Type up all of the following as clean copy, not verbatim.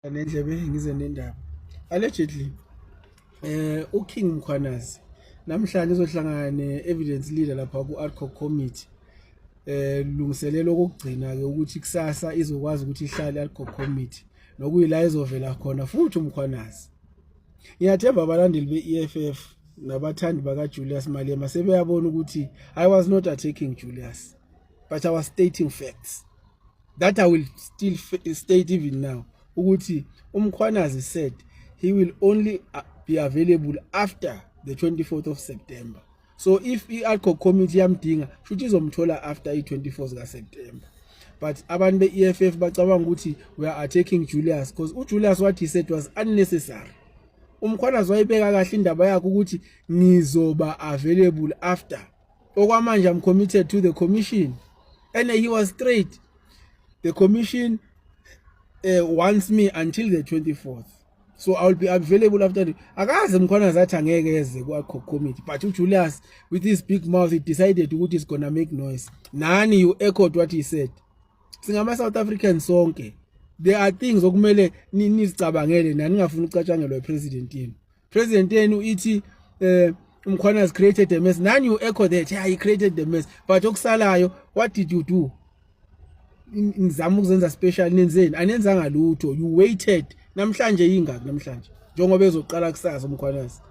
Nendlebe ngize nendaba allegedly uKing Mkhwanazi namhlanje uzohlangana ne-evidence leader lapha ku-ADCOC committee lungiselelo kokugcina ke ukuthi kusasa izokwazi ukuthi ihlale ADCOC committee nokuyila izovela khona futhi uMkhwanazi. Ngiyathemba abalandeli be-EFF nabathandi baka Julius Malema sebeyabona ukuthi I was not attacking Julius but I was stating facts that I will still state even now. Ukuthi uMkhwanazi said he will only be available after the 24th of September. So if i-ADCOC committee yamdinga shuthi izomthola after i-24th ka September. But abantu be-EFF bacabanga ukuthi we are attacking Julius because uJulius what he said was unnecessary. uMkhwanazi wayibeka kahle indaba yakhe ukuthi ngizoba available after. Okwamanje I'm committed to the commission and he was straight. The commission wants me until the 24th. So I will be available after the akaze Mkhwanazi athi angeke eze ku-ADCOC committee, but uJulius with his big mouth he decided ukuthi he's gonna make noise. Nani you echoed what he said. Singama South Africans sonke there are things okumele nizicabangele nani ngafuna ucatshangelwa ipresident yenu. President yenu ithi uMkhwanazi created a mess. Nani you echo that yeah, he created the mess, but okusalayo what did you do? Ngizama ukuzenza special nenzeni anenzanga lutho. You waited namhlanje ingaki namhlanje njengoba ezoqala kusasa uMkhwanazi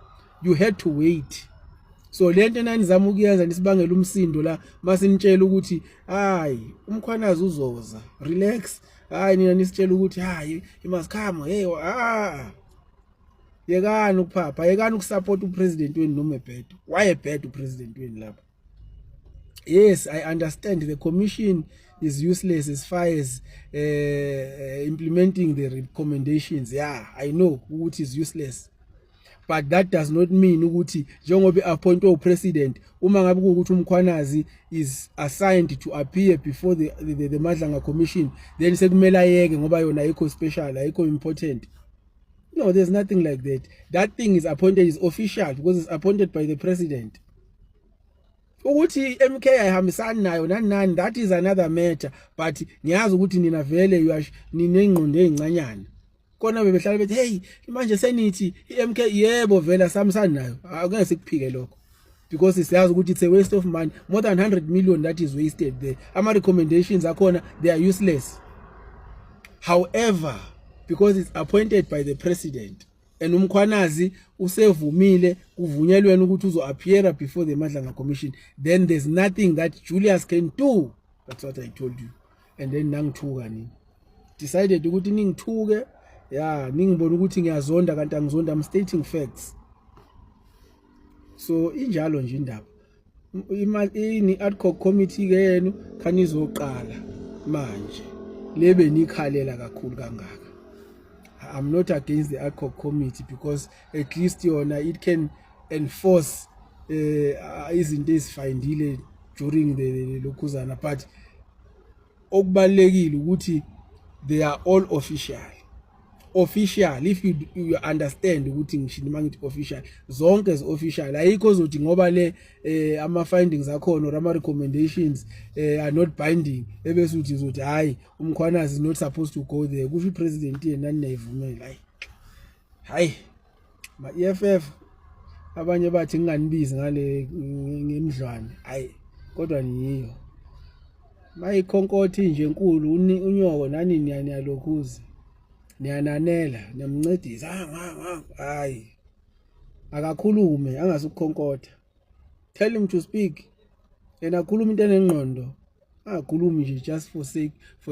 you had to wait. So lento nani zama ukuyenza nisibangela umsindo la masinitshela ukuthi hayi uMkhwanazi uzoza relax, hayi nina nisitshela ukuthi hayi you must come. Hey yekani ukuphapha, yekani ukusupport upresident wenu noma ebhedo. Why ebhedo upresident wenu lapha? Yes, I understand the commission is useless as far as implementing the recommendations. Yeah, I know ukuthi is useless. But that does not mean ukuthi njengoba appointwe upresident uma ngabe ukuthi uMkhwanazi is assigned to appear before the Madlanga commission then sekumele ayeke ngoba yona ayikho special, ayikho important. No, there's nothing like that. That thing is appointed, is official because it's appointed by the president. Ukuthi MK ayihambisani nayo nani, that is another matter, but ngiyazi ukuthi nina vele ninengqondo ezincanyana. Kona bebehlala bethi hey manje senithi iMK yebo vele samsani nayo. Akungeke sikuphike lokho because siyazi ukuthi it's a waste of money, more than 100 million that is wasted there. Ama recommendations akhona they are useless. However, because it's appointed by the president and uMkhwanazi usevumile kuvunyelweni ukuthi uzo appear before the Madlanga commission, then there's nothing that Julius can do. That's what I told you. And then nangithuka nini decided ukuthi ningithuke, yeah, ningibona ukuthi ngiyazonda kanti angizonda, I'm stating facts. So injalo nje indaba ini ADCOC committee ke yenu khani izoqala manje lebe nikhalela kakhulu kangaka. I'm not against the ADCOC committee because at least it can enforce izinto ezifindile during the lokuzana, but okubalekile ukuthi they are all official. If you understand ukuthi ngishini mangithi official, zonke is official. Ayikho zothi ngoba le ama findings akhona or ama recommendations are not binding ebese uthi zothi hayi uMkhwanazi is not supposed to go there. Kusho ipresident yena nani nayivumela. Hayi ma EFF abanye bathi nginganibizi ngale ngemidlwane, hayi kodwa niyiyo mayikhonkotha nje enkulu unyoko nani niyalokhuza niyananela namncedisa hayi akakhulume angasukhonkotha. Tell him to speak and akhuluma into enengqondo, angakhulumi nje just for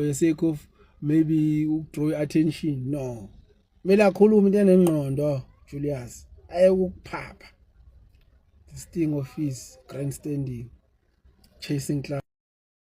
the sake of maybe draw attention. No, mele akhuluma into enengqondo. Julius ayekuphapha this thing of his grandstanding, chasing cloud.